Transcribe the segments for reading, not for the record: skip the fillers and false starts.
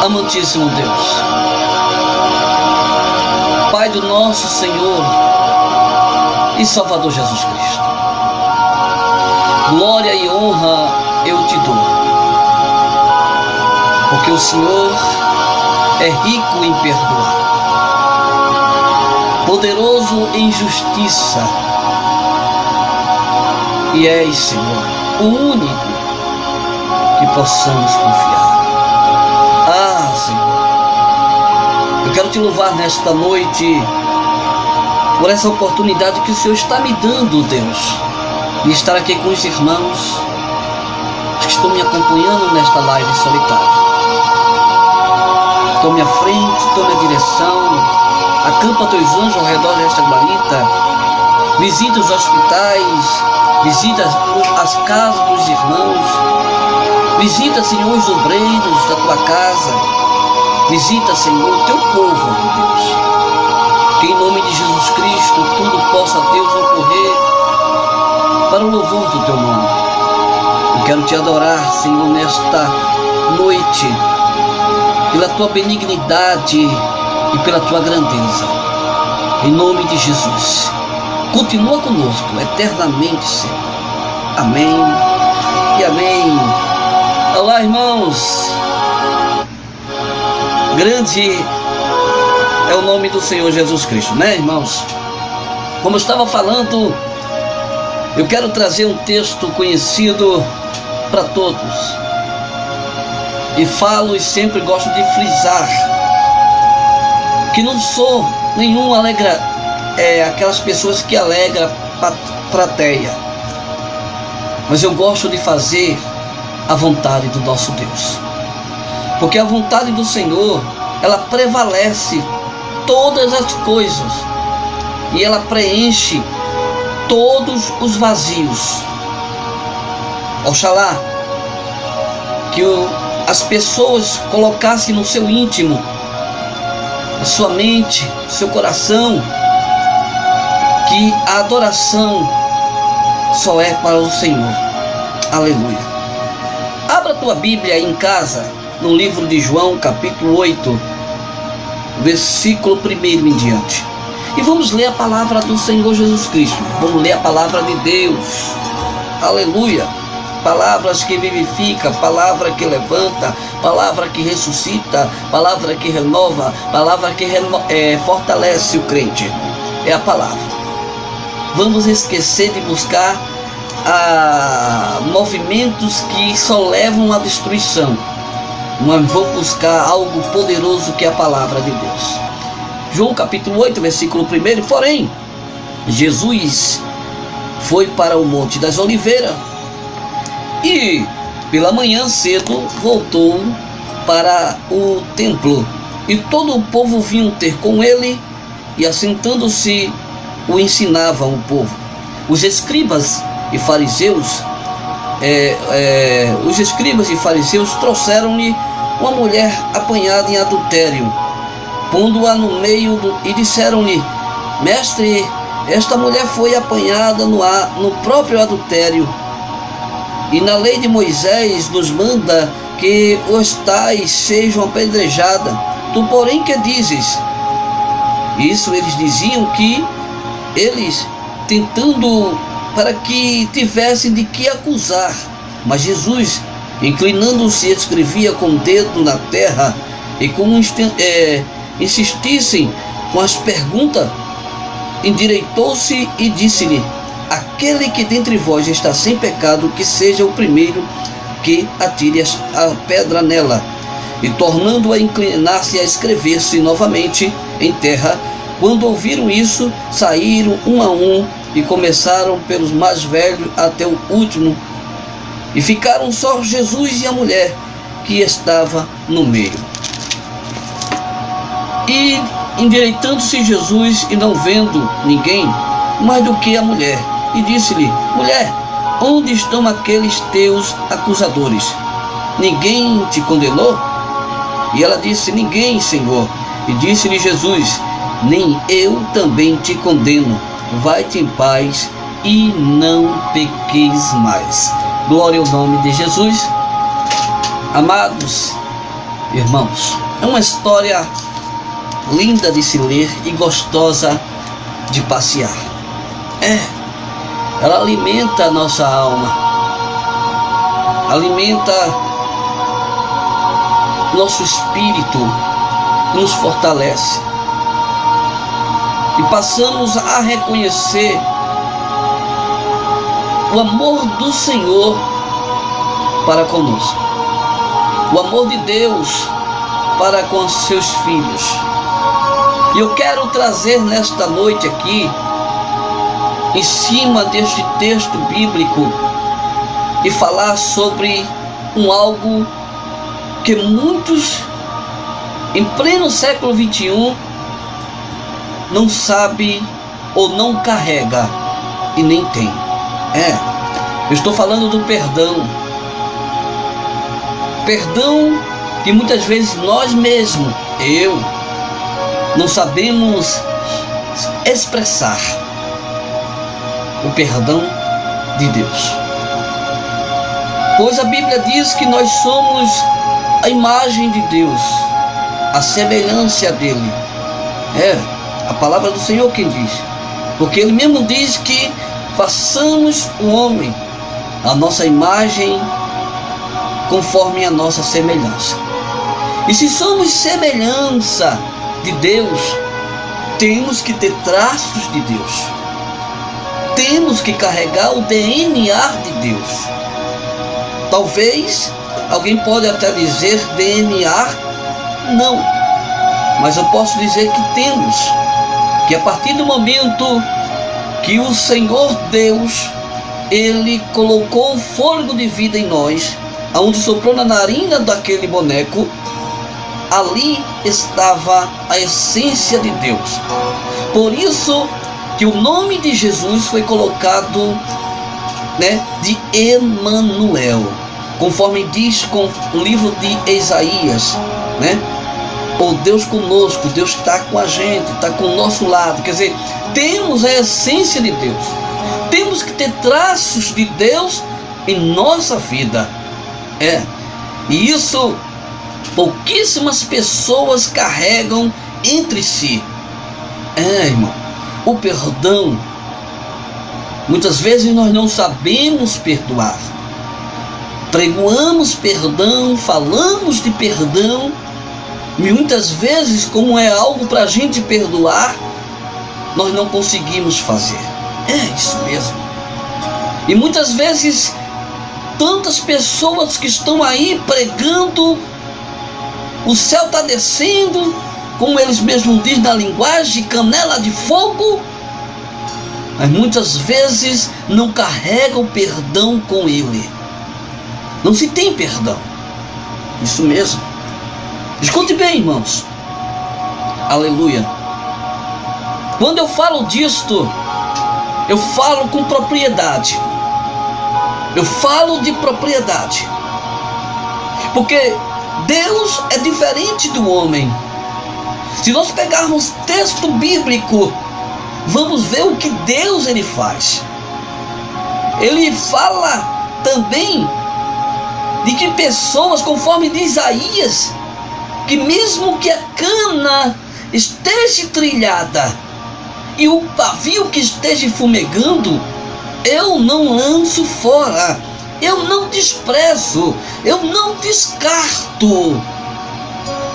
Amantíssimo Deus, Pai do nosso Senhor e Salvador Jesus Cristo, glória e honra eu te dou, porque o Senhor é rico em perdoar, poderoso em justiça, e és, Senhor, o único que possamos confiar. Ah, Senhor, eu quero te louvar nesta noite por essa oportunidade que o Senhor está me dando, Deus, de estar aqui com os irmãos que estão me acompanhando nesta live solitária. Tome a frente, tome a direção, acampa teus anjos ao redor desta guarita, visita os hospitais, visita as casas dos irmãos, visita, Senhor, os obreiros da tua casa. Visita, Senhor, o teu povo, Deus. Que em nome de Jesus Cristo tudo possa, Deus, ocorrer para o louvor do teu nome. Eu quero te adorar, Senhor, nesta noite, pela tua benignidade e pela tua grandeza. Em nome de Jesus. Continua conosco eternamente, Senhor. Amém e amém. Olá, irmãos, grande é o nome do Senhor Jesus Cristo, né, irmãos? Como eu estava falando, eu quero trazer um texto conhecido para todos, e falo e sempre gosto de frisar que não sou nenhum aquelas pessoas que alegram plateia, mas eu gosto de fazer a vontade do nosso Deus, porque a vontade do Senhor, ela prevalece todas as coisas e ela preenche todos os vazios. Oxalá que as pessoas colocassem no seu íntimo, na sua mente, no seu coração, que a adoração só é para o Senhor. Aleluia. Abra a tua Bíblia aí em casa, no livro de João, capítulo 8, versículo 1 em diante. E vamos ler a palavra do Senhor Jesus Cristo. Vamos ler a palavra de Deus. Aleluia. Palavras que vivifica, palavra que levanta, palavra que ressuscita, palavra que renova, palavra que fortalece o crente. É a palavra. Vamos esquecer de buscar movimentos que só levam à destruição, mas vou buscar algo poderoso que é a palavra de Deus. João capítulo 8, versículo 1. Porém, Jesus foi para o Monte das Oliveiras e pela manhã cedo voltou para o templo, e todo o povo vinha ter com ele, e assentando-se o ensinavam o povo. Os escribas e fariseus trouxeram-lhe uma mulher apanhada em adultério, pondo-a no meio e disseram-lhe: Mestre, esta mulher foi apanhada no próprio adultério, e na lei de Moisés nos manda que os tais sejam apedrejadas. Tu, porém, que dizes? Isso eles diziam que eles tentando para que tivessem de que acusar. Mas Jesus, inclinando-se, escrevia com o dedo na terra, e como insistissem com as perguntas, endireitou-se e disse-lhe: Aquele que dentre vós está sem pecado, que seja o primeiro que atire a pedra nela. E tornando a inclinar-se a escrever-se novamente em terra, quando ouviram isso, saíram um a um, e começaram pelos mais velhos até o último, e ficaram só Jesus e a mulher que estava no meio. E endireitando-se Jesus, e não vendo ninguém mais do que a mulher, e disse-lhe: Mulher, onde estão aqueles teus acusadores? Ninguém te condenou? E ela disse: ninguém, Senhor. E disse-lhe Jesus: nem eu também te condeno. Vai-te em paz e não pequeis mais. Glória ao nome de Jesus. Amados irmãos, é uma história linda de se ler e gostosa de passear. Ela alimenta a nossa alma, alimenta nosso espírito, nos fortalece. E passamos a reconhecer o amor do Senhor para conosco, o amor de Deus para com seus filhos. E eu quero trazer nesta noite aqui, em cima deste texto bíblico, e falar sobre algo que muitos, em pleno século 21, não sabe ou não carrega e nem tem. Eu estou falando do perdão. Perdão que muitas vezes nós mesmos, não sabemos expressar o perdão de Deus. Pois a Bíblia diz que nós somos a imagem de Deus, a semelhança dele. A palavra do Senhor quem diz. Porque ele mesmo diz que façamos o homem a nossa imagem conforme a nossa semelhança. E se somos semelhança de Deus, temos que ter traços de Deus. Temos que carregar o DNA de Deus. Talvez alguém pode até dizer DNA não, mas eu posso dizer que temos, que a partir do momento que o Senhor Deus, ele colocou o fôlego de vida em nós, aonde soprou na narina daquele boneco, ali estava a essência de Deus. Por isso que o nome de Jesus foi colocado, de Emanuel, conforme diz com o livro de Isaías, ou Deus conosco, Deus está com a gente, está com o nosso lado. Quer dizer, temos a essência de Deus, temos que ter traços de Deus em nossa vida. E isso pouquíssimas pessoas carregam entre si. Irmão, o perdão, muitas vezes nós não sabemos perdoar. Pregoamos perdão, falamos de perdão, e muitas vezes, como é algo para a gente perdoar, nós não conseguimos fazer. Isso mesmo. E muitas vezes, tantas pessoas que estão aí pregando, o céu está descendo, como eles mesmos dizem na linguagem, canela de fogo, mas muitas vezes não carregam perdão com ele. Não se tem perdão. Isso mesmo. Escute bem, irmãos. Aleluia. Quando eu falo disto, eu falo com propriedade. Eu falo de propriedade. Porque Deus é diferente do homem. Se nós pegarmos texto bíblico, vamos ver o que Deus ele faz. Ele fala também de que pessoas, conforme de Isaías, que mesmo que a cana esteja trilhada e o pavio que esteja fumegando, eu não lanço fora, eu não desprezo, eu não descarto.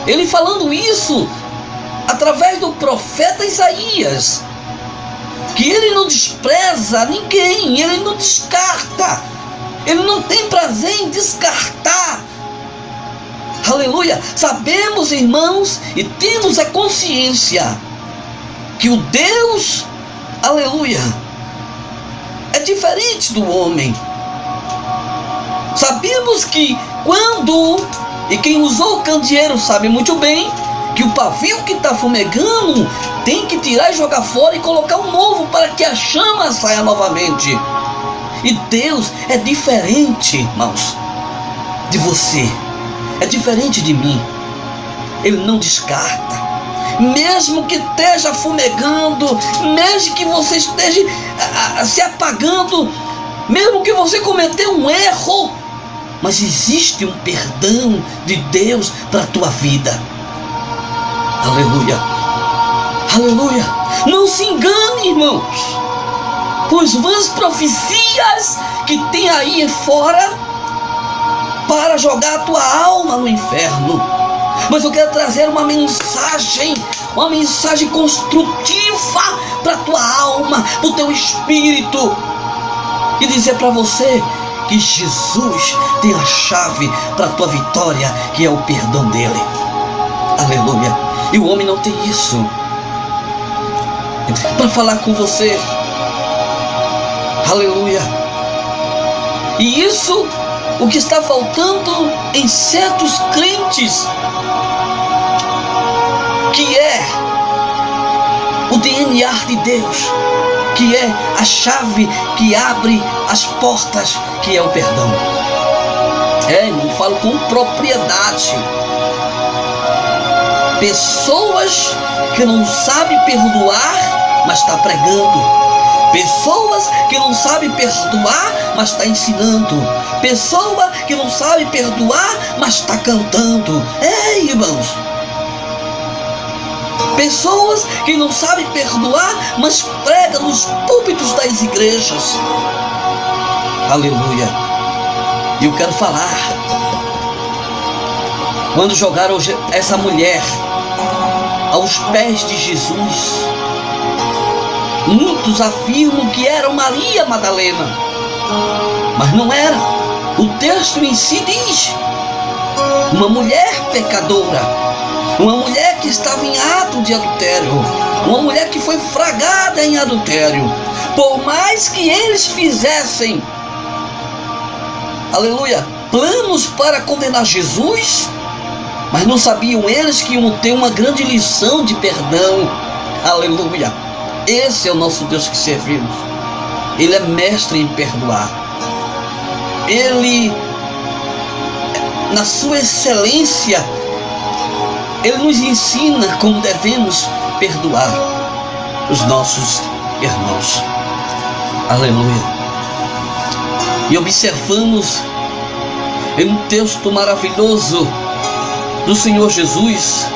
Ele falando isso através do profeta Isaías, que ele não despreza ninguém, ele não descarta, ele não tem prazer em descartar. Aleluia. Sabemos, irmãos, e temos a consciência que o Deus, aleluia, é diferente do homem. Sabemos que quando, e quem usou o candeeiro sabe muito bem, que o pavio que está fumegando tem que tirar e jogar fora e colocar um novo para que a chama saia novamente. E Deus é diferente, irmãos, de você, é diferente de mim. Ele não descarta. Mesmo que esteja fumegando, mesmo que você esteja se apagando, mesmo que você cometeu um erro, mas existe um perdão de Deus para a tua vida. Aleluia, aleluia. Não se engane, irmãos, pois vãs profecias que tem aí fora para jogar a tua alma no inferno. Mas eu quero trazer uma mensagem construtiva para a tua alma, para o teu espírito, e dizer para você que Jesus tem a chave para a tua vitória, que é o perdão dele. Aleluia. E o homem não tem isso. Para falar com você, aleluia. E isso, o que está faltando em certos crentes, que é o DNA de Deus, que é a chave que abre as portas, que é o perdão. Eu falo com propriedade. Pessoas que não sabem perdoar, mas está pregando. Pessoas que não sabem perdoar, mas está ensinando. Pessoa que não sabe perdoar, mas está cantando. Ei, irmãos. Pessoas que não sabem perdoar, mas pregam nos púlpitos das igrejas. Aleluia. E eu quero falar. Quando jogaram essa mulher aos pés de Jesus, muitos afirmam que era Maria Madalena, mas não era. O texto em si diz: uma mulher pecadora, uma mulher que estava em ato de adultério, uma mulher que foi flagrada em adultério. Por mais que eles fizessem, aleluia, planos para condenar Jesus, mas não sabiam eles que iam ter uma grande lição de perdão. Aleluia. Esse é o nosso Deus que servimos. Ele é mestre em perdoar. Ele, na sua excelência, Ele nos ensina como devemos perdoar os nossos irmãos. Aleluia. E observamos em um texto maravilhoso do Senhor Jesus,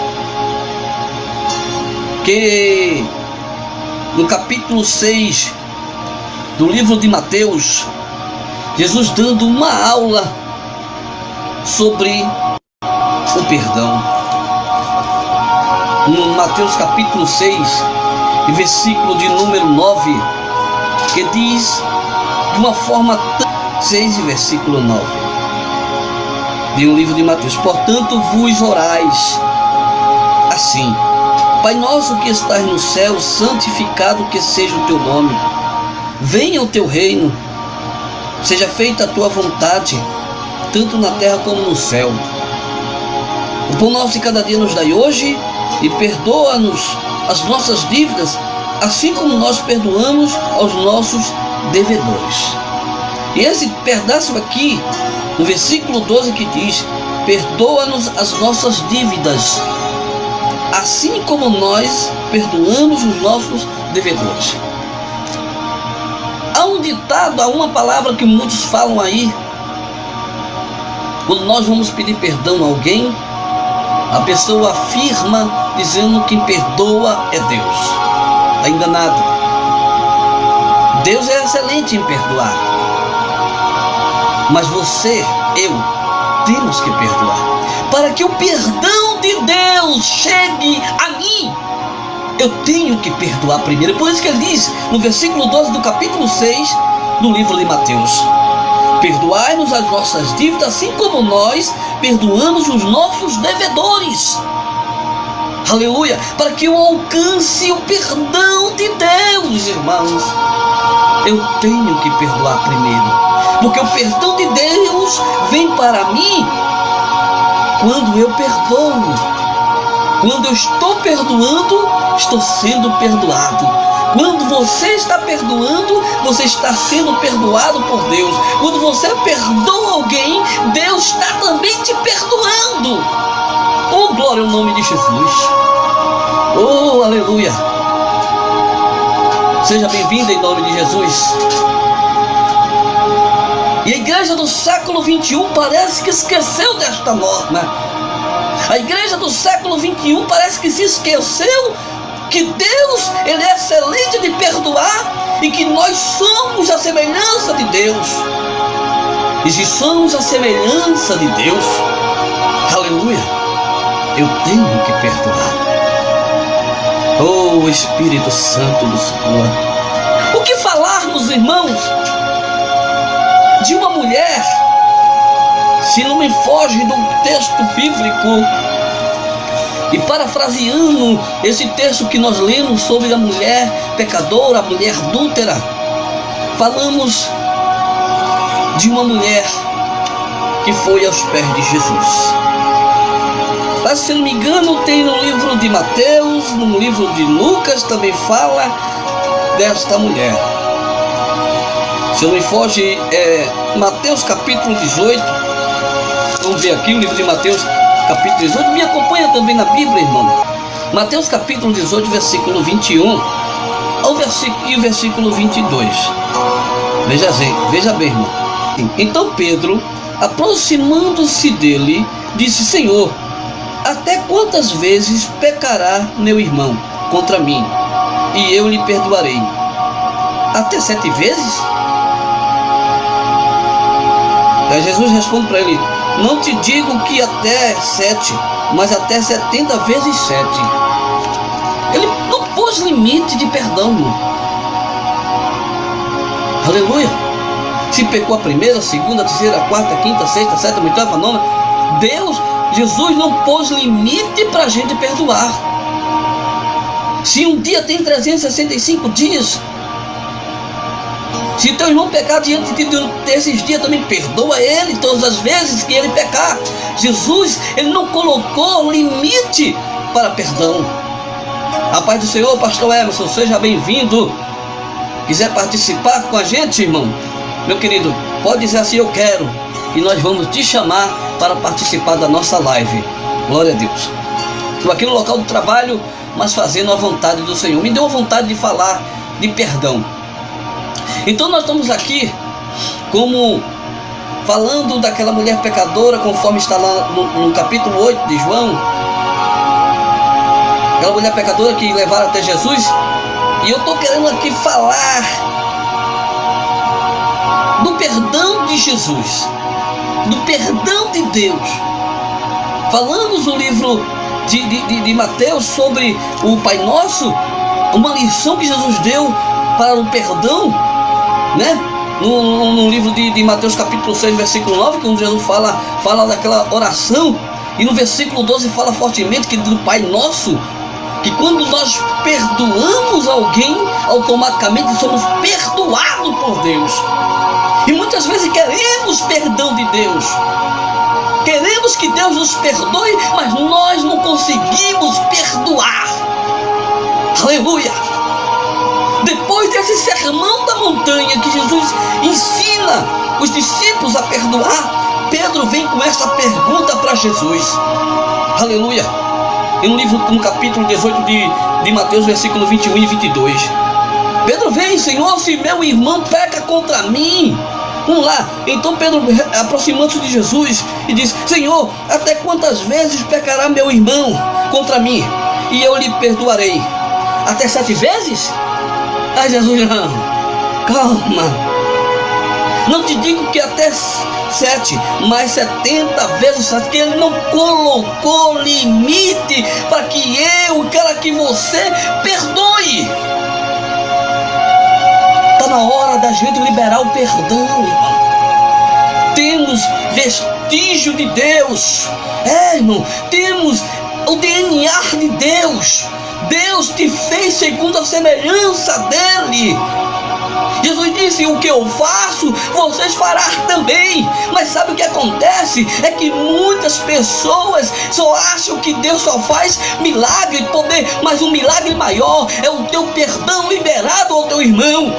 que no capítulo 6 do livro de Mateus, Jesus dando uma aula sobre o perdão. No Mateus capítulo 6, e versículo de número 9, que diz de uma forma 6 e versículo 9 de um livro de Mateus: portanto vos orais assim: Pai nosso que estás no céu, santificado que seja o teu nome, venha o teu reino, seja feita a tua vontade, tanto na terra como no céu. O pão nosso de cada dia nos dai hoje, e perdoa-nos as nossas dívidas, assim como nós perdoamos aos nossos devedores. E esse pedaço aqui, no versículo 12, que diz: perdoa-nos as nossas dívidas, assim como nós perdoamos os nossos devedores. Há um ditado, há uma palavra que muitos falam aí. Quando nós vamos pedir perdão a alguém, a pessoa afirma dizendo que quem perdoa é Deus. Está enganado. Deus é excelente em perdoar, mas você, eu, temos que perdoar. Para que o perdão de Deus chegue a mim, eu tenho que perdoar primeiro. Por isso que ele diz no versículo 12 do capítulo 6 do livro de Mateus: perdoai-nos as nossas dívidas, assim como nós perdoamos os nossos devedores. Aleluia. Para que eu alcance o perdão de Deus, irmãos, eu tenho que perdoar primeiro. Porque o perdão de Deus vem para mim quando eu perdoo. Quando eu estou perdoando, estou sendo perdoado. Quando você está perdoando, você está sendo perdoado por Deus. Quando você perdoa alguém, Deus está também te perdoando. Oh, glória ao nome de Jesus. Oh, aleluia. Seja bem-vindo em nome de Jesus. E a igreja do século 21 parece que esqueceu desta norma. A igreja do século 21 parece que se esqueceu que Deus, Ele é excelente de perdoar e que nós somos a semelhança de Deus. E se somos a semelhança de Deus, aleluia, eu tenho que perdoar. Oh, Espírito Santo do Senhor. O que falarmos, irmãos, de uma mulher, se não me foge do texto bíblico, e parafraseando esse texto que nós lemos sobre a mulher pecadora, a mulher adúltera, falamos de uma mulher que foi aos pés de Jesus. Mas, se não me engano, tem no livro de Mateus, no livro de Lucas, também fala desta mulher. Se não me foge, Mateus capítulo 18. Vamos ver aqui o livro de Mateus capítulo 18. Me acompanha também na Bíblia, irmão. Mateus capítulo 18, versículo 21 e o versículo 22. Veja bem, irmão. Então Pedro, aproximando-se dele, disse: Senhor, até quantas vezes pecará meu irmão contra mim, e eu lhe perdoarei? Até 7 vezes? Aí Jesus responde para ele: não te digo que até 7, mas até 70 vezes 7. Ele não pôs limite de perdão, irmão. Aleluia. Se pecou a primeira, a segunda, a terceira, a quarta, a quinta, a sexta, a sétima, a oitava, a nona, Jesus não pôs limite para a gente perdoar. Se um dia tem 365 dias, se teu irmão pecar diante de Deus esses dias, também perdoa ele todas as vezes que ele pecar. Jesus, ele não colocou limite para perdão. A paz do Senhor, pastor Emerson, seja bem-vindo. Quiser participar com a gente, irmão, meu querido, pode dizer assim: eu quero, e nós vamos te chamar para participar da nossa live. Glória a Deus. Estou aqui no local do trabalho, mas fazendo a vontade do Senhor. Me deu a vontade de falar de perdão. Então nós estamos aqui como falando daquela mulher pecadora, conforme está lá no capítulo 8 de João. Aquela mulher pecadora que levaram até Jesus. E eu estou querendo aqui falar do perdão de Jesus, do perdão de Deus. Falamos no livro de Mateus sobre o Pai Nosso, uma lição que Jesus deu para o perdão, né? No livro de Mateus capítulo 6, versículo 9, quando Jesus fala daquela oração, e no versículo 12 fala fortemente que do Pai Nosso, que quando nós perdoamos alguém, automaticamente somos perdoados por Deus. E muitas vezes queremos perdão de Deus, queremos que Deus nos perdoe, mas nós não conseguimos perdoar. Aleluia. Depois desse sermão da montanha que Jesus ensina os discípulos a perdoar, Pedro vem com essa pergunta para Jesus. Aleluia. No capítulo 18 de Mateus, versículo 21 e 22. Pedro vem: Senhor, se meu irmão peca contra mim. Vamos lá. Então Pedro, aproximando-se de Jesus, e diz: Senhor, até quantas vezes pecará meu irmão contra mim, e eu lhe perdoarei? Até 7 vezes? Ai, Jesus, não. Calma. Não te digo que até 7, mas 70 vezes 7, que ele não colocou limite para que para que você perdoe. Está na hora da gente liberar o perdão, irmão. Temos vestígio de Deus, irmão, temos o DNA de Deus. Deus te fez segundo a semelhança dele. Jesus disse: o que eu faço, vocês farão também. Mas sabe o que acontece? É que muitas pessoas só acham que Deus só faz milagre, poder, mas um milagre maior é o teu perdão liberado ao teu irmão.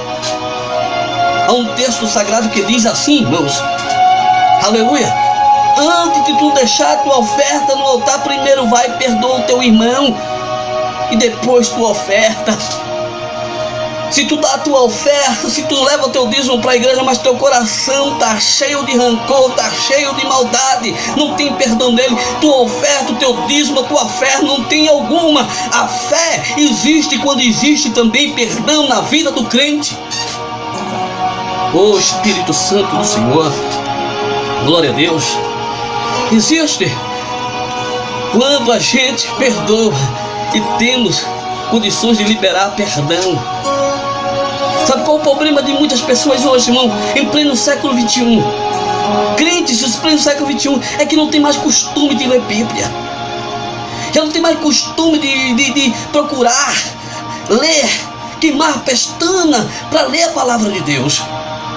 Há um texto sagrado que diz assim, irmãos, aleluia, Antes de tu deixar a tua oferta no altar, primeiro vai e perdoa o teu irmão, e depois tu oferta. Se tu dá a tua oferta, se tu leva o teu dízimo para a igreja, mas teu coração está cheio de rancor, está cheio de maldade, não tem perdão dele, tua oferta, o teu dízimo, a tua fé não tem alguma. A fé existe quando existe também perdão na vida do crente. Ô Espírito Santo do Senhor, glória a Deus, existe quando a gente perdoa e temos condições de liberar perdão. Sabe qual é o problema de muitas pessoas hoje, irmão? Em pleno século XXI, crentes em pleno século XXI, é que não tem mais costume de ler Bíblia. Já não tem mais costume de procurar, ler, queimar pestana para ler a palavra de Deus.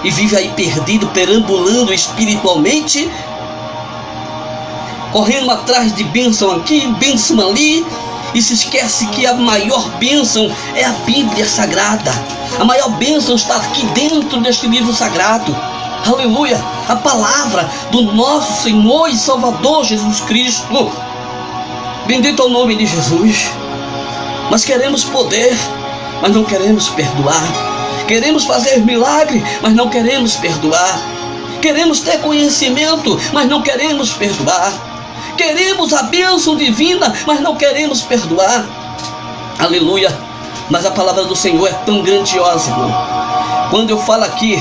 E vive aí perdido, perambulando espiritualmente, correndo atrás de bênção aqui, bênção ali, e se esquece que a maior bênção é a Bíblia Sagrada. A maior bênção está aqui dentro deste livro sagrado. Aleluia! A palavra do nosso Senhor e Salvador Jesus Cristo. Bendito é o nome de Jesus. Mas queremos poder, mas não queremos perdoar. Queremos fazer milagre, mas não queremos perdoar. Queremos ter conhecimento, mas não queremos perdoar. Queremos a bênção divina, mas não queremos perdoar. Aleluia! Mas a palavra do Senhor é tão grandiosa, irmão. Quando eu falo aqui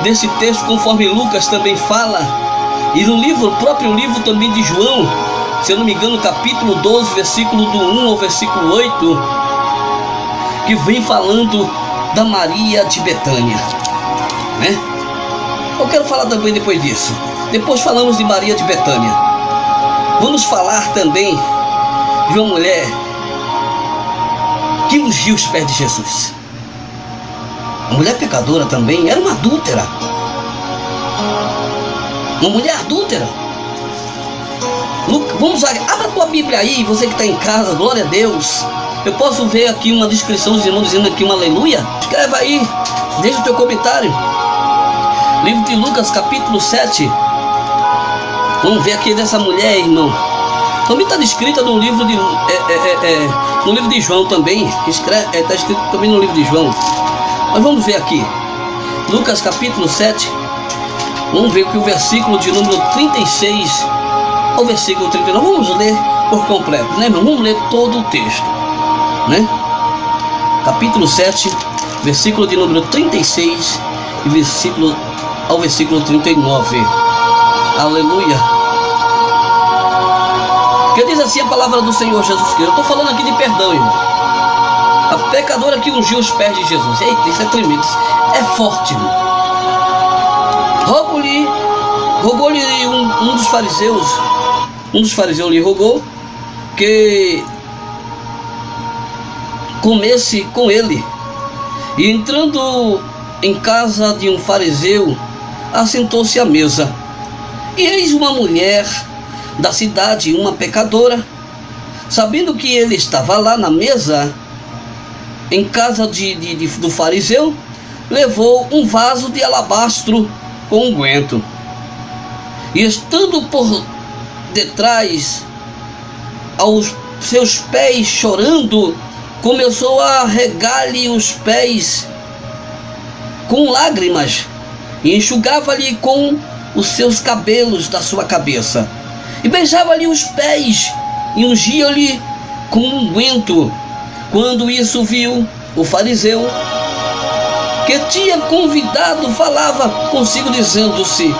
desse texto, conforme Lucas também fala, e no livro, o próprio livro também de João, se eu não me engano, capítulo 12, versículo do 1 ao versículo 8, que vem falando da Maria de Betânia, né? Eu quero falar também depois disso. Depois falamos de Maria de Betânia. Vamos falar também de uma mulher que ungiu os pés de Jesus. A mulher pecadora também era uma adúltera. Uma mulher adúltera. Vamos lá, abra a tua Bíblia aí, você que está em casa, glória a Deus. Eu posso ver aqui uma descrição dos irmãos dizendo aqui um aleluia? Escreva aí, deixa o teu comentário. Livro de Lucas, capítulo 7. Vamos ver aqui dessa mulher, irmão. Também está descrita no livro de no livro de João também. Está escrito também no livro de João. Mas vamos ver aqui. Lucas capítulo 7. Vamos ver que o versículo de número 36 ao versículo 39. Vamos ler por completo, né, irmão? Vamos ler todo o texto, né? Capítulo 7, versículo de número 36 e ao versículo 39. Aleluia. Que diz assim a palavra do Senhor Jesus Cristo. Eu estou falando aqui de perdão, irmão. A pecadora que ungiu os pés de Jesus. Eita, isso é tremendo. É forte, irmão. Rogou-lhe um dos fariseus. Um dos fariseus lhe rogou que comesse com ele. E entrando em casa de um fariseu, assentou-se à mesa. E eis uma mulher da cidade, uma pecadora, sabendo que ele estava lá na mesa, em casa do fariseu, levou um vaso de alabastro com unguento. E estando por detrás aos seus pés, chorando, começou a regar-lhe os pés com lágrimas e enxugava-lhe com os seus cabelos da sua cabeça, e beijava-lhe os pés e ungia-lhe com unguento. Quando isso viu o fariseu que tinha convidado, falava consigo, dizendo-se: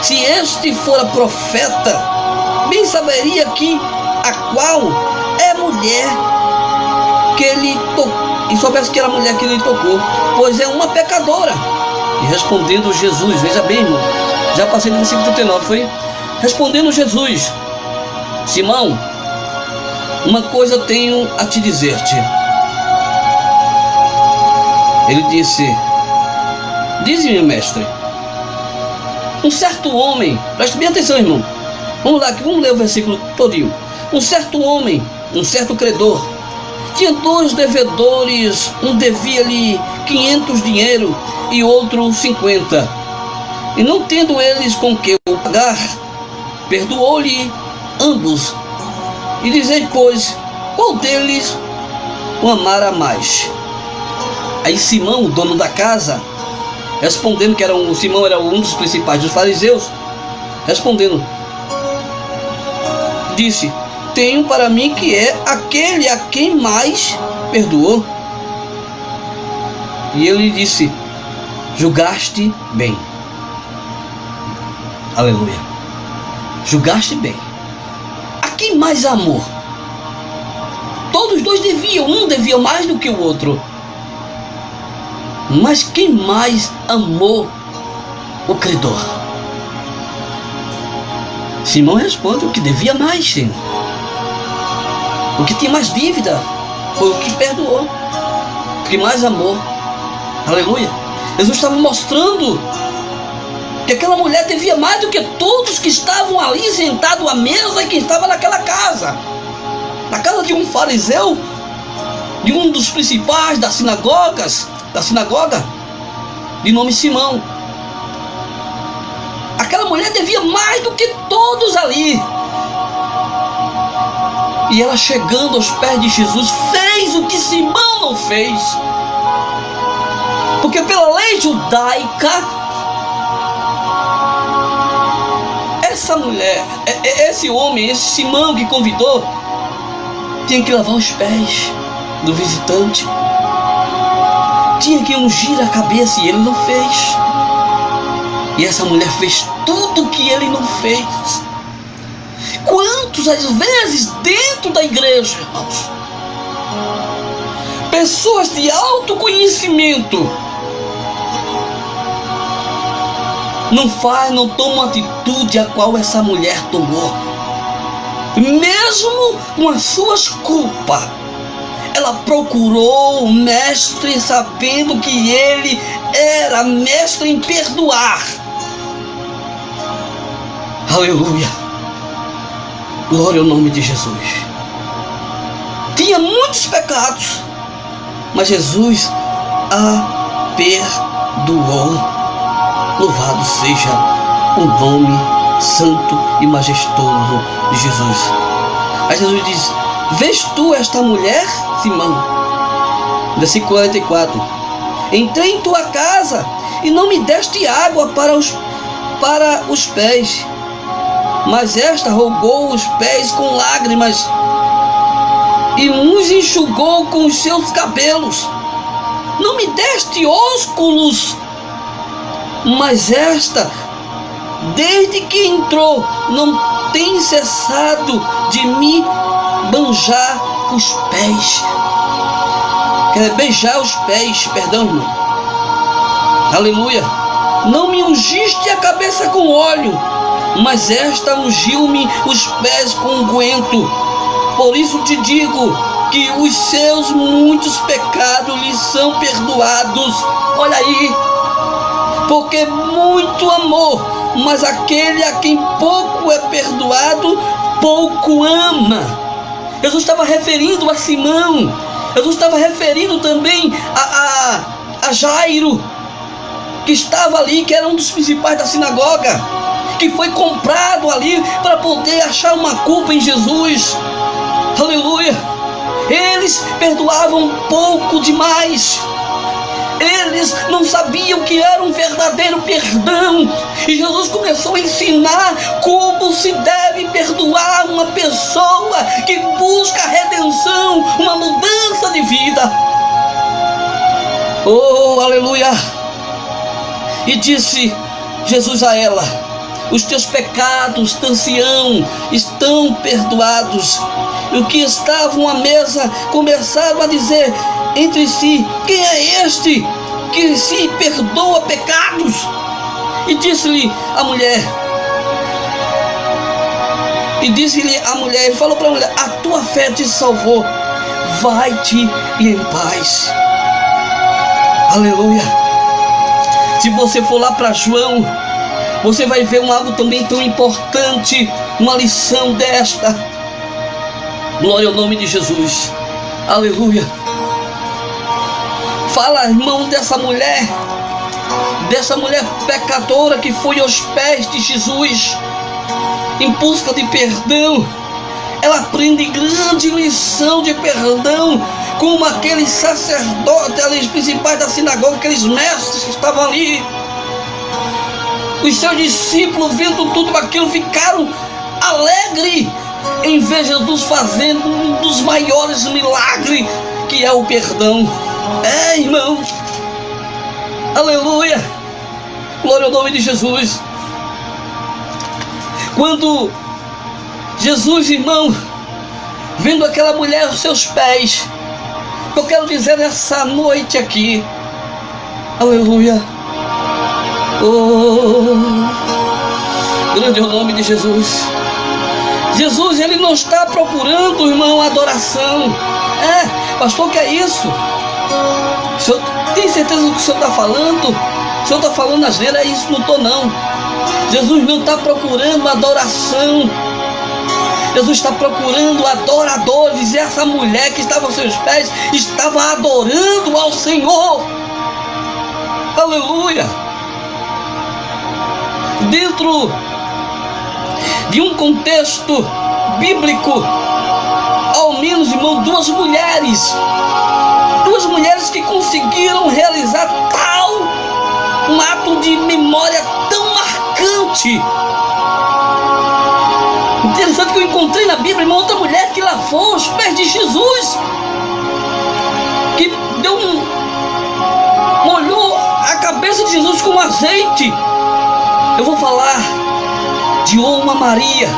se este fora profeta, bem saberia que a qual é mulher que ele tocou, e soubesse que era a mulher que ele tocou, pois é uma pecadora. E respondendo Jesus, veja bem, irmão, já passei no versículo 39, foi? Respondendo Jesus: Simão, uma coisa tenho a te dizer-te. Ele disse: dize-me, mestre. Um certo homem, preste bem atenção, irmão. Vamos lá, vamos ler o versículo todinho. Um certo homem, um certo credor, tinha dois devedores. Um devia-lhe 500 dinheiro e outro 50. E não tendo eles com que o pagar, perdoou-lhe ambos. E dizei, pois, qual deles o amara mais? Aí Simão, o dono da casa, respondendo que Simão era um dos principais dos fariseus, respondendo, disse, tenho para mim que é aquele a quem mais perdoou. E ele disse, julgaste bem. Aleluia. Julgaste bem. A quem mais amou? Todos os dois deviam, um devia mais do que o outro. Mas quem mais amou o credor? Simão responde, o que devia mais, Senhor. O que tinha mais dívida foi o que perdoou, o que mais amou. Aleluia. Jesus estava mostrando que aquela mulher devia mais do que todos que estavam ali sentados à mesa e que estava naquela casa. Na casa de um fariseu, de um dos principais da sinagoga, de nome Simão. Aquela mulher devia mais do que todos ali. E ela, chegando aos pés de Jesus, fez o que Simão não fez. Porque pela lei judaica, essa mulher, esse homem, esse Simão que convidou, tinha que lavar os pés do visitante, tinha que ungir a cabeça, e ele não fez. E essa mulher fez tudo o que ele não fez. Quantas às vezes dentro da igreja, irmãos, pessoas de autoconhecimento não tomam a atitude a qual essa mulher tomou, mesmo com as suas culpas. Ela procurou o mestre, sabendo que ele era mestre em perdoar. Aleluia. Glória ao nome de Jesus. Tinha muitos pecados, mas Jesus a perdoou. Louvado seja o nome santo e majestoso de Jesus. Aí Jesus diz, vês tu esta mulher, Simão? Versículo 44. Entrei em tua casa e não me deste água para os pés, mas esta rogou os pés com lágrimas e nos enxugou com os seus cabelos. Não me deste ósculos, mas esta, desde que entrou, não tem cessado de me beijar os pés. Beijar os pés, perdão, irmão. Aleluia. Não me ungiste a cabeça com óleo, mas esta ungiu-me os pés com unguento. Por isso te digo que os seus muitos pecados lhe são perdoados. Olha aí, porque muito amor, mas aquele a quem pouco é perdoado, pouco ama. Jesus estava referindo a Simão. Jesus estava referindo também a Jairo, que estava ali, que era um dos principais da sinagoga, que foi comprado ali para poder achar uma culpa em Jesus. Aleluia. Eles perdoavam pouco demais. Eles não sabiam que era um verdadeiro perdão. E Jesus começou a ensinar como se deve perdoar uma pessoa que busca redenção, uma mudança de vida. Oh, aleluia. E disse Jesus a ela, os teus pecados, ancião, estão perdoados. E os que estavam à mesa começaram a dizer entre si, quem é este que se perdoa pecados? E disse-lhe a mulher, ele falou para a mulher, a tua fé te salvou, vai-te em paz. Aleluia. Se você for lá para João, você vai ver algo também tão importante, uma lição desta. Glória ao nome de Jesus. Aleluia. Fala, irmão, dessa mulher pecadora que foi aos pés de Jesus em busca de perdão. Ela aprende grande lição de perdão, como aqueles sacerdotes, aqueles principais da sinagoga, aqueles mestres que estavam ali. Os seus discípulos, vendo tudo aquilo, ficaram alegres em ver Jesus fazendo um dos maiores milagres, que é o perdão. Irmãos, aleluia, glória ao nome de Jesus. Quando Jesus, irmão, vendo aquela mulher aos seus pés, eu quero dizer nessa noite aqui, aleluia, grande é o nome de Jesus. Jesus, ele não está procurando, irmão, adoração. Pastor, o que é isso? O senhor tem certeza do que o senhor está falando? O senhor está falando asneira? É isso, não estou não. Jesus não está procurando adoração. Jesus está procurando adoradores. E essa mulher que estava aos seus pés estava adorando ao Senhor. Aleluia. Dentro de um contexto bíblico, ao menos, irmão, duas mulheres que conseguiram realizar um ato de memória tão marcante. Interessante que eu encontrei na Bíblia, irmão, outra mulher que lavou os pés de Jesus, que molhou a cabeça de Jesus com azeite. Eu vou falar de uma Maria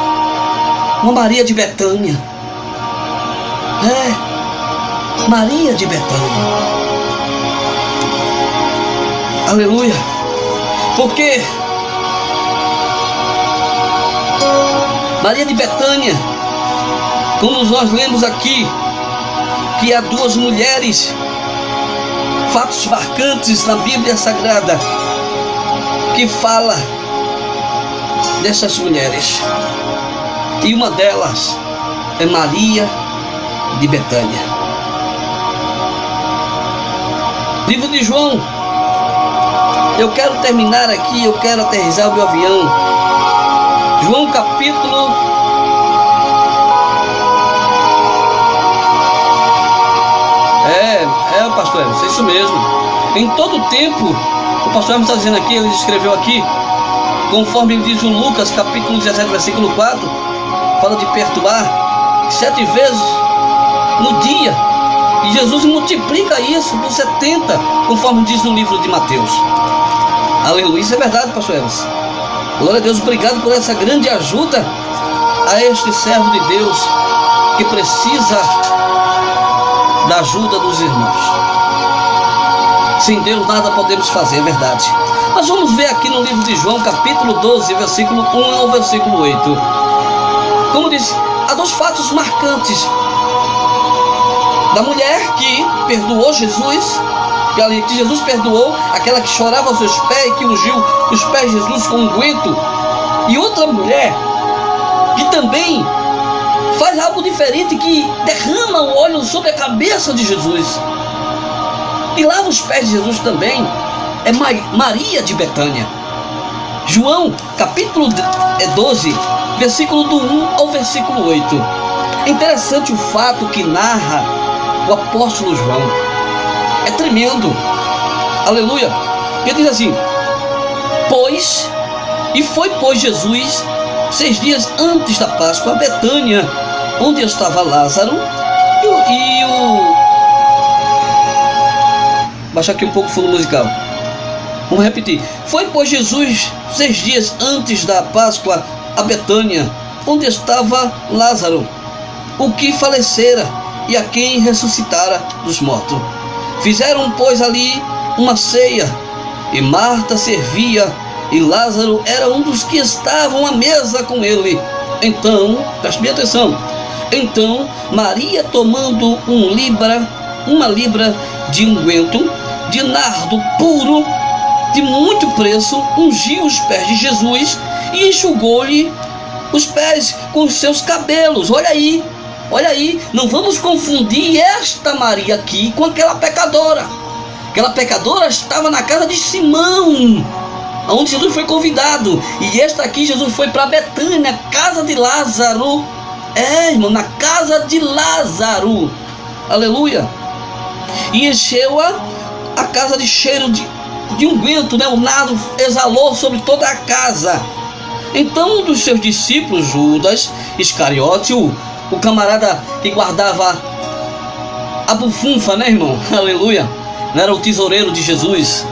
de Betânia. Maria de Betânia. Aleluia. Porque Maria de Betânia, como nós lemos aqui, que há duas mulheres, fatos marcantes na Bíblia Sagrada, que fala dessas mulheres. E uma delas é Maria de Betânia. Livro de João. Eu quero terminar aqui, eu quero aterrissar o meu avião. João capítulo 1. Pastor Emerson, é isso mesmo. Em todo tempo, o pastor Emerson está dizendo aqui, ele escreveu aqui, conforme ele diz em Lucas capítulo 17, versículo 4, fala de perturbar 7 vezes no dia. E Jesus multiplica isso por 70, conforme diz no livro de Mateus. Aleluia, isso é verdade, pastor Emerson. Glória a Deus, obrigado por essa grande ajuda a este servo de Deus que precisa da ajuda dos irmãos. Sem Deus nada podemos fazer, é verdade. Mas vamos ver aqui no livro de João, capítulo 12, versículo 1 ao versículo 8. Como diz, há dois fatos marcantes. Da mulher que perdoou Jesus, que Jesus perdoou, aquela que chorava aos seus pés, que ungiu os pés de Jesus com unguento. E outra mulher que também faz algo diferente, que derrama o óleo sobre a cabeça de Jesus e lava os pés de Jesus também, é Maria de Betânia. João capítulo 12, versículo do 1 ao versículo 8. É interessante o fato que narra o apóstolo João. É tremendo. Aleluia. Ele diz assim: foi Jesus 6 dias antes da Páscoa a Betânia, onde estava Lázaro baixar aqui um pouco o fundo musical. Vamos repetir. Foi, pois, Jesus 6 dias antes da Páscoa a Betânia, onde estava Lázaro, o que falecera e a quem ressuscitara dos mortos. Fizeram, pois, ali uma ceia, e Marta servia, e Lázaro era um dos que estavam à mesa com ele. Então, preste bem atenção, então Maria, tomando uma libra de unguento de nardo puro, de muito preço, ungiu os pés de Jesus e enxugou-lhe os pés com os seus cabelos. Olha aí, não vamos confundir esta Maria aqui com aquela pecadora. Aquela pecadora estava na casa de Simão. onde Jesus foi convidado. E esta aqui, Jesus foi para Betânia, casa de Lázaro. Irmão, na casa de Lázaro. Aleluia. E encheu a casa de cheiro de unguento, né? O nardo exalou sobre toda a casa. Então um dos seus discípulos, Judas Iscariote, o camarada que guardava a bufunfa, né, irmão? Aleluia. Era o tesoureiro de Jesus.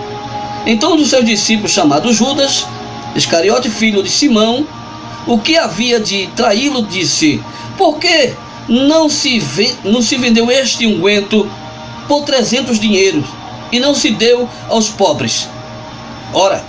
Então um dos seus discípulos, chamado Judas Iscariote, filho de Simão, o que havia de traí-lo, disse: por que não se vendeu este unguento por 300 dinheiros e não se deu aos pobres? Ora,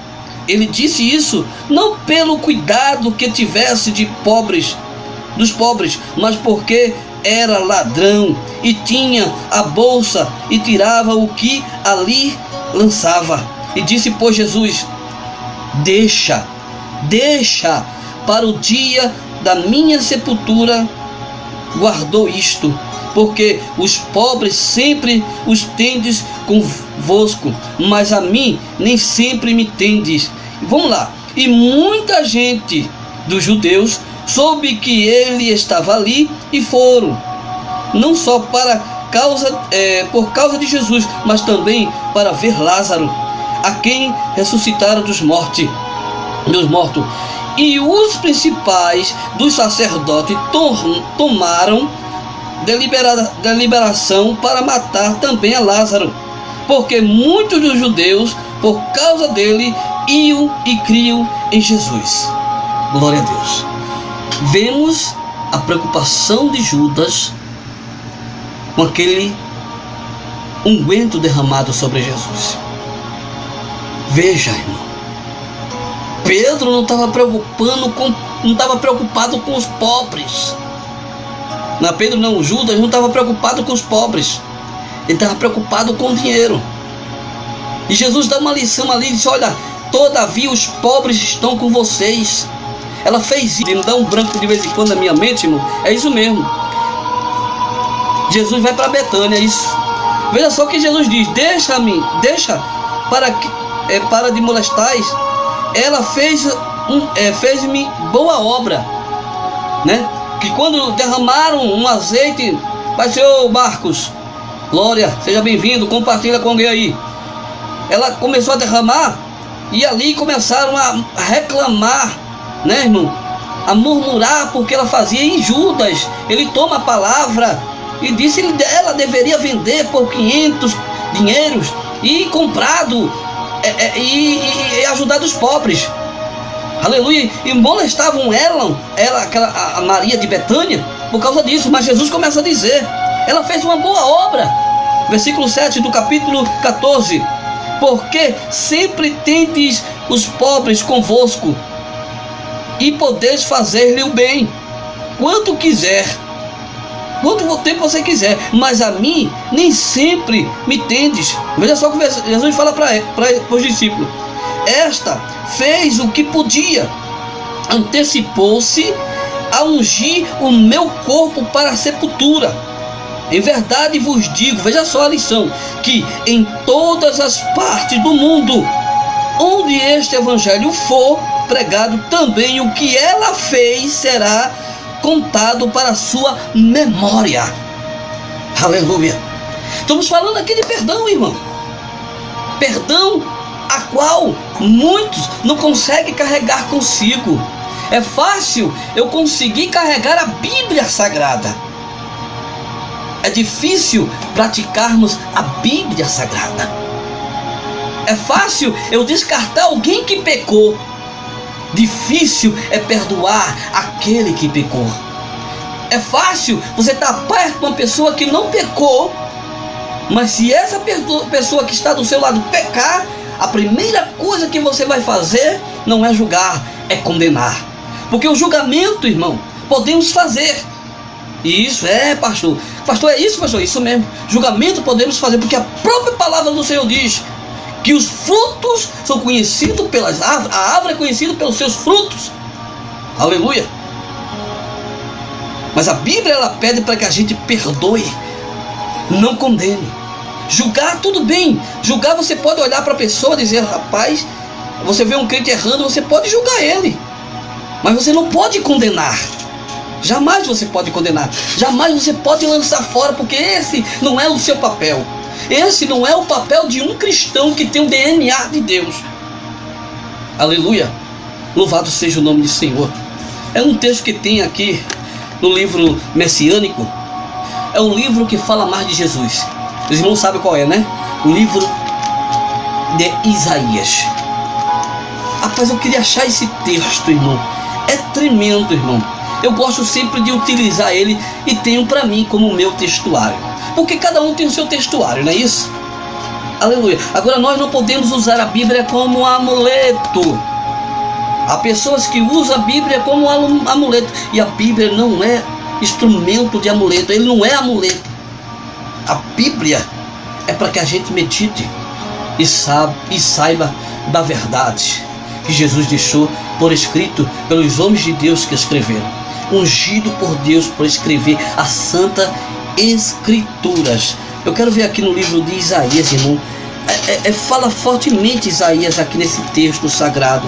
ele disse isso não pelo cuidado que tivesse dos pobres, mas porque era ladrão e tinha a bolsa e tirava o que ali lançava. E disse, pois, Jesus: deixa para o dia da minha sepultura, guardou isto, porque os pobres sempre os tendes convosco, mas a mim nem sempre me tendes. Vamos lá. E muita gente dos judeus soube que ele estava ali e foram, não só por causa de Jesus, mas também para ver Lázaro, a quem ressuscitaram dos mortos. E os principais dos sacerdotes tomaram deliberação para matar também a Lázaro, porque muitos dos judeus, por causa dele, iam e criam em Jesus. Glória a Deus. Vemos a preocupação de Judas com aquele unguento derramado sobre Jesus. Veja, irmão, Pedro não estava preocupado com os pobres. Judas não estava preocupado com os pobres. Ele estava preocupado com o dinheiro. E Jesus dá uma lição ali, diz: olha, todavia os pobres estão com vocês. Ela fez isso. E não dá um branco de vez em quando na minha mente, irmão. É isso mesmo. Jesus vai para Betânia, é isso. Veja só o que Jesus diz: deixa para de molestais. Ela fez-me boa obra, né? Que quando derramaram um azeite, vai, senhor Marcos, glória, seja bem-vindo, compartilha com alguém aí. Ela começou a derramar e ali começaram a reclamar, né, irmão? A murmurar porque ela fazia. Em Judas, ele toma a palavra e disse que ela deveria vender por 500 dinheiros e comprado e ajudar os pobres. Aleluia. E molestavam a Maria de Betânia por causa disso. Mas Jesus começa a dizer: ela fez uma boa obra. Versículo 7 do capítulo 14: porque sempre tendes os pobres convosco e podeis fazer-lhe o bem quanto tempo você quiser, mas a mim nem sempre me tendes. Veja só o que Jesus fala para os discípulos: esta fez o que podia, antecipou-se a ungir o meu corpo para a sepultura. Em verdade vos digo, veja só a lição, que em todas as partes do mundo onde este evangelho for pregado, também o que ela fez será contado para a sua memória. Aleluia. Estamos falando aqui de perdão, irmão. Perdão a qual muitos não conseguem carregar consigo. É fácil eu conseguir carregar a Bíblia Sagrada. É difícil praticarmos a Bíblia Sagrada. É fácil eu descartar alguém que pecou. Difícil é perdoar aquele que pecou. É fácil você estar perto de uma pessoa que não pecou, mas se essa pessoa que está do seu lado pecar, a primeira coisa que você vai fazer não é julgar, é condenar. Porque o julgamento, irmão, podemos fazer. E isso pastor, é isso, pastor, isso mesmo. Julgamento podemos fazer, porque a própria palavra do Senhor diz que os frutos são conhecidos pelas árvores. A árvore é conhecida pelos seus frutos. Aleluia. Mas a Bíblia, ela pede para que a gente perdoe, não condene. Julgar, tudo bem. Julgar, você pode olhar para a pessoa e dizer: rapaz, Você vê um crente errando, você pode julgar ele, mas você não pode condenar. Jamais você pode condenar. Jamais você pode lançar fora, porque esse não é o seu papel. Esse não é o papel de um cristão que tem o DNA de Deus. Aleluia. Louvado seja o nome do Senhor. É um texto que tem aqui no livro messiânico. É um livro que fala mais de Jesus. Os irmãos sabem qual é, né? O livro de Isaías. Rapaz, eu queria achar esse texto, irmão. É tremendo, irmão. Eu gosto sempre de utilizar ele e tenho para mim como meu textuário. Porque cada um tem o seu textuário, não é isso? Aleluia. Agora, nós não podemos usar a Bíblia como amuleto. Há pessoas que usam a Bíblia como amuleto. E a Bíblia não é instrumento de amuleto. Ele não é amuleto. A Bíblia é para que a gente medite e saiba da verdade que Jesus deixou por escrito pelos homens de Deus que escreveram. Ungido por Deus por escrever as santas escrituras. Eu quero ver aqui no livro de Isaías, irmão. Fala fortemente Isaías aqui nesse texto sagrado.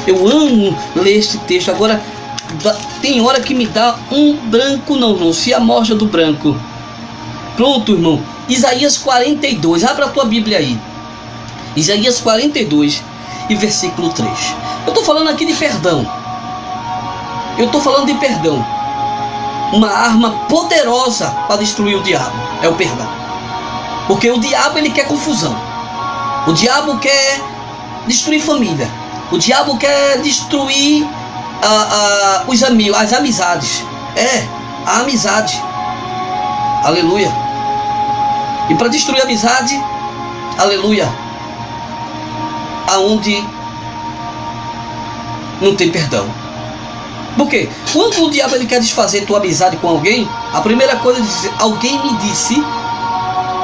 Eu amo ler este texto. Agora, tem hora que me dá um branco, não se amostra do branco. Pronto, irmão. Isaías 42. Abra a tua Bíblia aí. Isaías 42 e versículo 3. Eu estou falando aqui de perdão. Eu estou falando de perdão. Uma arma poderosa para destruir o diabo é o perdão. Porque o diabo, ele quer confusão. O diabo quer destruir família. O diabo quer destruir os amigos, as amizades. A amizade. Aleluia. E para destruir a amizade, aleluia, aonde não tem perdão. Por quê? Quando o diabo ele quer desfazer tua amizade com alguém, a primeira coisa é dizer, alguém me disse,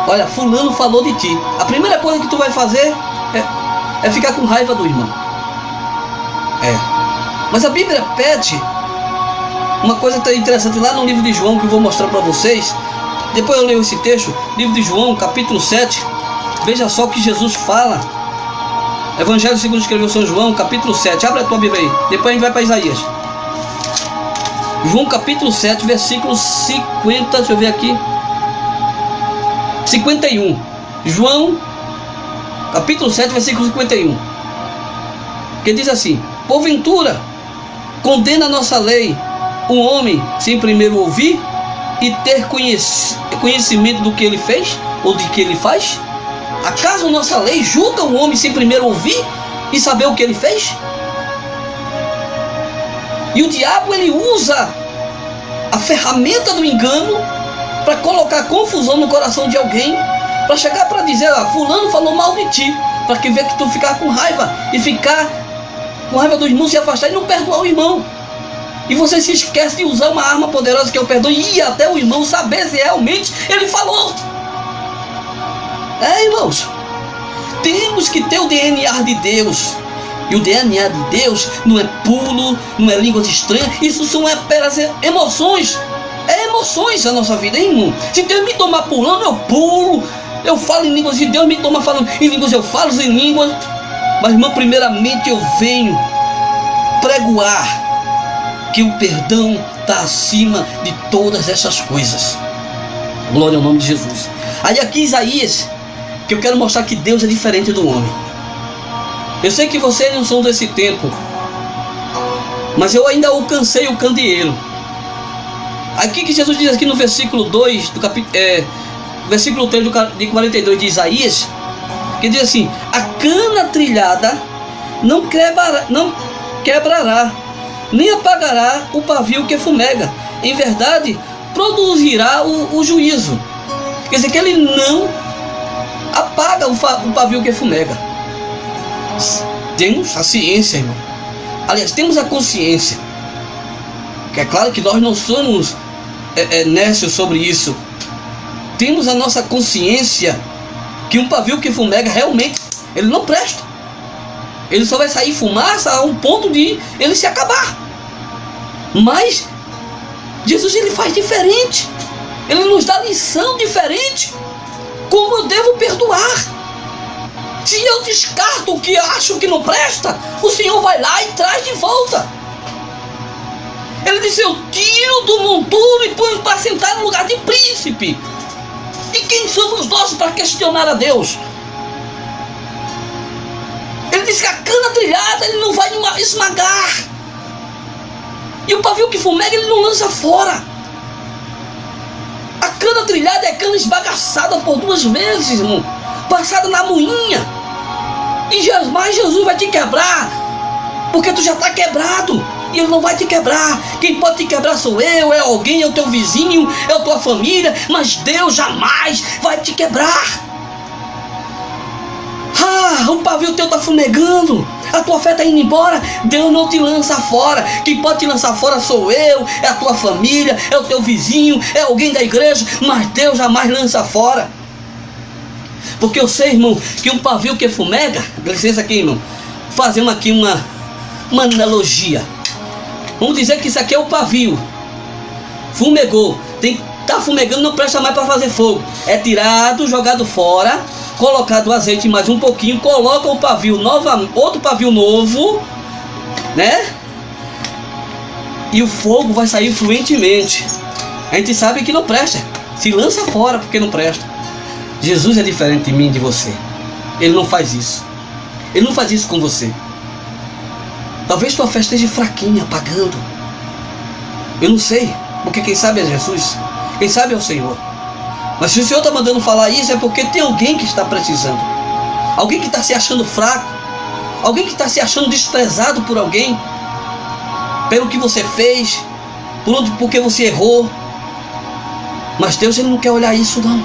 olha, fulano falou de ti. A primeira coisa que tu vai fazer é ficar com raiva do irmão. Mas a Bíblia pede uma coisa tão interessante lá no livro de João, que eu vou mostrar para vocês. Depois eu leio esse texto, livro de João, capítulo 7. Veja só o que Jesus fala. Evangelho segundo escreveu São João, capítulo 7. Abre a tua Bíblia aí. Depois a gente vai para Isaías. João capítulo 7, versículo 50. Deixa eu ver aqui. 51. João capítulo 7, versículo 51. Que diz assim: porventura condena a nossa lei o homem sem primeiro ouvir e ter conhecimento do que ele fez ou de que ele faz? Acaso nossa lei julga o homem sem primeiro ouvir e saber o que ele fez? E o diabo, ele usa a ferramenta do engano para colocar confusão no coração de alguém, para chegar para dizer, fulano falou mal de ti, para que ver que tu ficar com raiva e ficar com raiva do irmão, se afastar e não perdoar o irmão. E você se esquece de usar uma arma poderosa que é o perdão, e ir até o irmão saber se realmente ele falou. Irmãos, temos que ter o DNA de Deus. E o DNA de Deus não é pulo, não é línguas estranhas. Isso são apenas emoções. É emoções a nossa vida, hein, irmão? Se Deus me tomar pulando, eu pulo. Eu falo em línguas, se Deus me tomar falando em línguas, eu falo em línguas. Mas, irmão, primeiramente eu venho pregoar que o perdão está acima de todas essas coisas. Glória ao nome de Jesus. Aí aqui Isaías, que eu quero mostrar que Deus é diferente do homem. Eu sei que vocês não são desse tempo, mas eu ainda alcancei o candeeiro. Aqui que Jesus diz aqui no versículo 2 do versículo 3 de 42 de Isaías, que diz assim: a cana trilhada não quebrará, nem apagará o pavio que fumega. Em verdade, produzirá o juízo. Quer dizer que ele não apaga o pavio que fumega. Temos a ciência, irmão. Aliás, temos a consciência. Que é claro que nós não somos nécios sobre isso. Temos a nossa consciência que um pavio que fumega realmente ele não presta. Ele só vai sair fumaça a um ponto de ele se acabar. Mas Jesus, ele faz diferente. Ele nos dá lição diferente. Como eu devo perdoar. Se eu descarto o que acho que não presta, o Senhor vai lá e traz de volta. Ele disse: eu tiro do monturo e ponho para sentar no lugar de príncipe. E quem somos nós para questionar a Deus? Ele disse que a cana trilhada ele não vai esmagar. E o pavio que fumega ele não lança fora. A cana trilhada é cana esbagaçada por 2 vezes, irmão, passada na moinha. E jamais Jesus vai te quebrar, porque tu já está quebrado. E ele não vai te quebrar. Quem pode te quebrar sou eu, é alguém, é o teu vizinho, é a tua família. Mas Deus jamais vai te quebrar. O pavio teu está fumegando, a tua fé está indo embora. Deus não te lança fora. Quem pode te lançar fora sou eu, é a tua família, é o teu vizinho, é alguém da igreja. Mas Deus jamais lança fora. Porque eu sei, irmão, que um pavio que fumega, dá licença aqui, irmão, fazendo aqui uma analogia. Vamos dizer que isso aqui é o pavio. Fumegou, tá fumegando, não presta mais para fazer fogo. É tirado, jogado fora, colocado o azeite mais um pouquinho, coloca o pavio outro pavio novo, né? E o fogo vai sair fluentemente. A gente sabe que não presta, se lança fora porque não presta. Jesus é diferente de mim e de você. Ele não faz isso. Ele não faz isso com você. Talvez tua fé esteja fraquinha, apagando. Eu não sei, porque quem sabe é Jesus, quem sabe é o Senhor. Mas se o Senhor está mandando falar isso, é porque tem alguém que está precisando. Alguém que está se achando fraco. Alguém que está se achando desprezado por alguém, pelo que você fez, porque você errou. Mas Deus, Ele não quer olhar isso não.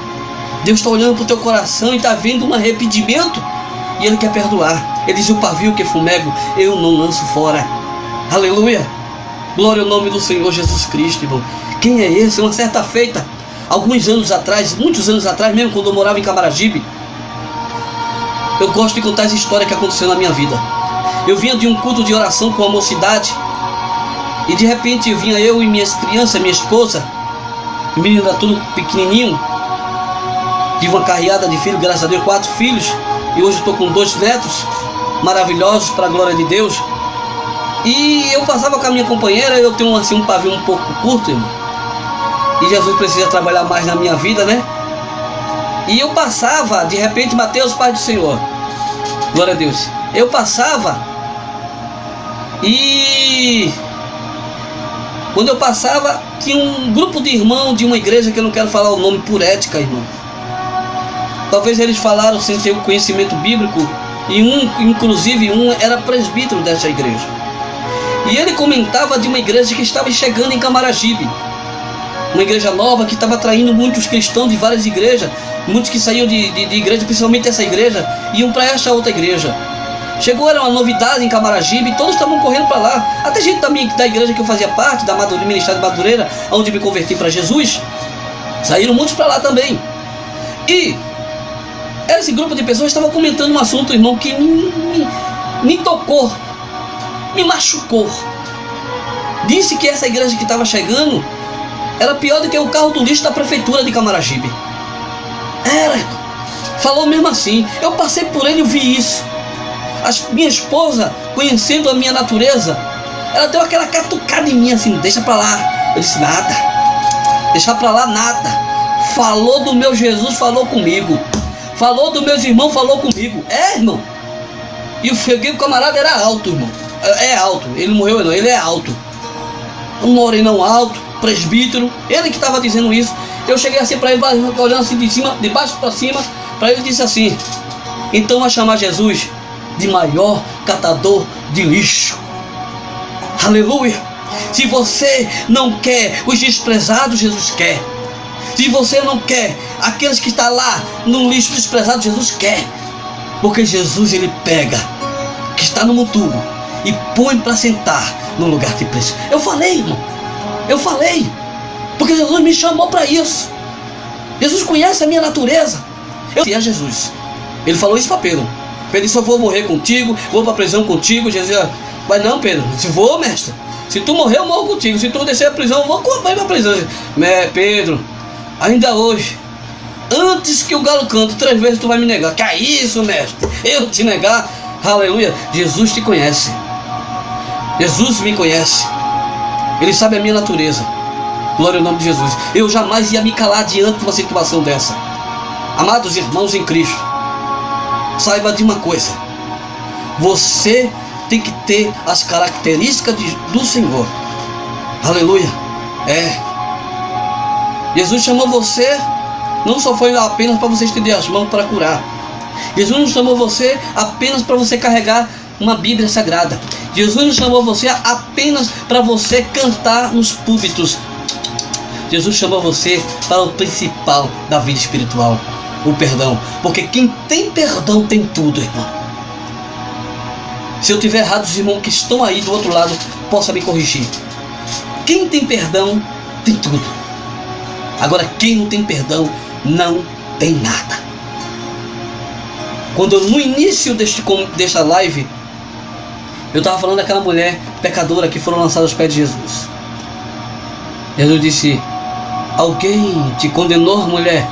Deus está olhando para o teu coração e está vendo um arrependimento. E Ele quer perdoar. Ele diz: o pavio que fumego eu não lanço fora. Aleluia. Glória ao nome do Senhor Jesus Cristo, irmão. Quem é esse? Uma certa feita, alguns anos atrás, muitos anos atrás mesmo, quando eu morava em Camaragibe, eu gosto de contar essa história que aconteceu na minha vida. Eu vinha de um culto de oração com a mocidade, e de repente vinha eu e minhas crianças, minha esposa, o menino era tudo pequenininho, tive uma carreada de filhos, graças a Deus, 4 filhos, e hoje estou com 2 netos maravilhosos para a glória de Deus. E eu passava com a minha companheira. Eu tenho assim um pavio um pouco curto, irmão, e Jesus precisa trabalhar mais na minha vida, né? E eu passava, de repente, Mateus, Pai do Senhor, glória a Deus, eu passava, e quando eu passava, tinha um grupo de irmãos de uma igreja, que eu não quero falar o nome por ética, irmão. Talvez eles falaram sem ter o conhecimento bíblico, e inclusive um era presbítero dessa igreja. E ele comentava de uma igreja que estava chegando em Camaragibe, uma igreja nova que estava atraindo muitos cristãos de várias igrejas, muitos que saíam de igreja, principalmente essa igreja, iam para essa outra igreja. Chegou, era uma novidade em Camaragibe, e todos estavam correndo para lá. Até gente também da igreja que eu fazia parte, do Ministério de Madureira, onde me converti para Jesus, saíram muitos para lá também. E esse grupo de pessoas estava comentando um assunto, irmão, que me tocou, me machucou. Disse que essa igreja que estava chegando era pior do que o carro do lixo da prefeitura de Camaragibe. Era, falou mesmo assim. Eu passei por ele e vi isso. Minha esposa, conhecendo a minha natureza, ela deu aquela catucada em mim assim: deixa pra lá. Eu disse: nada, deixa pra lá nada. Falou do meu Jesus, falou comigo. Falou dos meus irmãos, falou comigo. Irmão. E o camarada era alto, irmão. É alto, ele morreu não, ele é alto. Um morenão alto, presbítero, ele que estava dizendo isso. Eu cheguei assim para ele, olhando assim de baixo para cima, para ele, disse assim: então vai chamar Jesus de maior catador de lixo. Aleluia. Se você não quer os desprezados, Jesus quer. Se você não quer aqueles que estão lá no lixo desprezado, Jesus quer. Porque Jesus, ele pega que está no monturo e põe para sentar no lugar de preço. Eu falei, irmão, eu falei, porque Jesus me chamou para isso. Jesus conhece a minha natureza. Eu sei a Jesus. Ele falou isso para Pedro. Pedro disse: eu vou morrer contigo, vou para a prisão contigo. Jesus: mas não, Pedro, se vou, mestre, se tu morrer eu morro contigo, se tu descer a prisão eu vou para a prisão. Pedro, ainda hoje Antes que o galo cante 3 vezes, tu vai me negar. Que é isso, mestre? Eu te negar? Aleluia. Jesus te conhece. Jesus me conhece. Ele sabe a minha natureza. Glória ao nome de Jesus. Eu jamais ia me calar diante de uma situação dessa. Amados irmãos em Cristo, saiba de uma coisa. Você tem que ter as características do Senhor. Aleluia. Jesus chamou você, não só foi apenas para você estender as mãos para curar. Jesus não chamou você apenas para você carregar uma Bíblia Sagrada. Jesus não chamou você apenas para você cantar nos púlpitos. Jesus chamou você para o principal da vida espiritual, o perdão. Porque quem tem perdão tem tudo, irmão. Se eu tiver errado, os irmãos que estão aí do outro lado possam me corrigir. Quem tem perdão tem tudo. Agora quem não tem perdão não tem nada. Quando no início desta live eu estava falando daquela mulher pecadora que foram lançadas aos pés de Jesus. Jesus disse: alguém te condenou, mulher?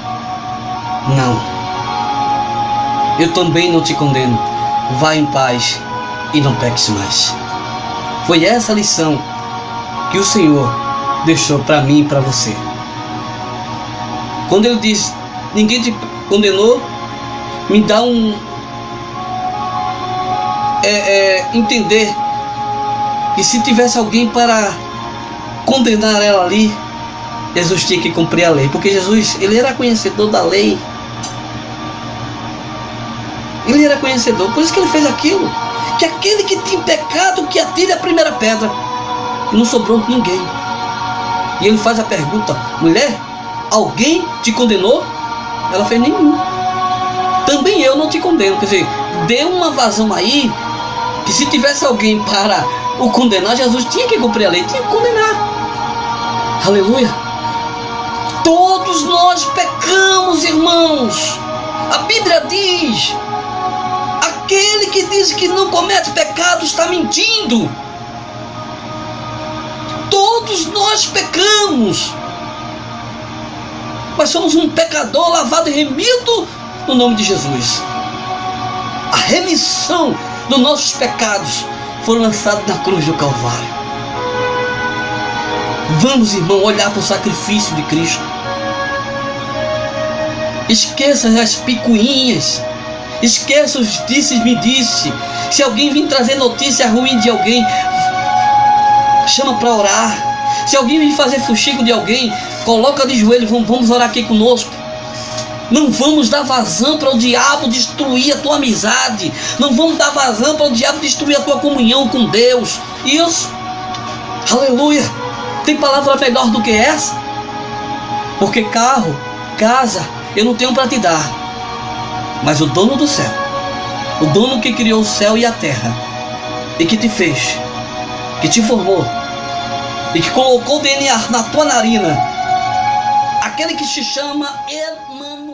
Não. Eu também não te condeno. Vá em paz e não peques mais. Foi essa a lição que o Senhor deixou para mim e para você. Quando Ele diz: ninguém te condenou, me dá entender que se tivesse alguém para condenar ela ali, Jesus tinha que cumprir a lei, porque Jesus, Ele era conhecedor da lei. Ele era conhecedor, por isso que Ele fez aquilo. Que aquele que tem pecado, que atire a primeira pedra. E não sobrou ninguém. E Ele faz a pergunta: mulher, alguém te condenou? Ela fez: nenhum. Também eu não te condeno. Quer dizer, deu uma vazão aí, que se tivesse alguém para o condenar, Jesus tinha que cumprir a lei, tinha que condenar. Aleluia. Todos nós pecamos, irmãos. A Bíblia diz: aquele que diz que não comete pecado está mentindo. Todos nós pecamos, mas somos um pecador lavado e remido no nome de Jesus. A remissão dos nossos pecados foi lançada na cruz do Calvário. Vamos, irmão, olhar para o sacrifício de Cristo. Esqueça as picuinhas. Esqueça os disse-me disse. Se alguém vir trazer notícia ruim de alguém, chama para orar. Se alguém vir fazer fuxico de alguém, coloca de joelho, vamos orar aqui conosco. Não vamos dar vazão para o diabo destruir a tua amizade. Não vamos dar vazão para o diabo destruir a tua comunhão com Deus. Isso. Aleluia. Tem palavra melhor do que essa? Porque carro, casa, eu não tenho para te dar. Mas o dono do céu, o dono que criou o céu e a terra, e que te fez, que te formou, e que colocou o DNA na tua narina, aquele que se chama Emmanuel,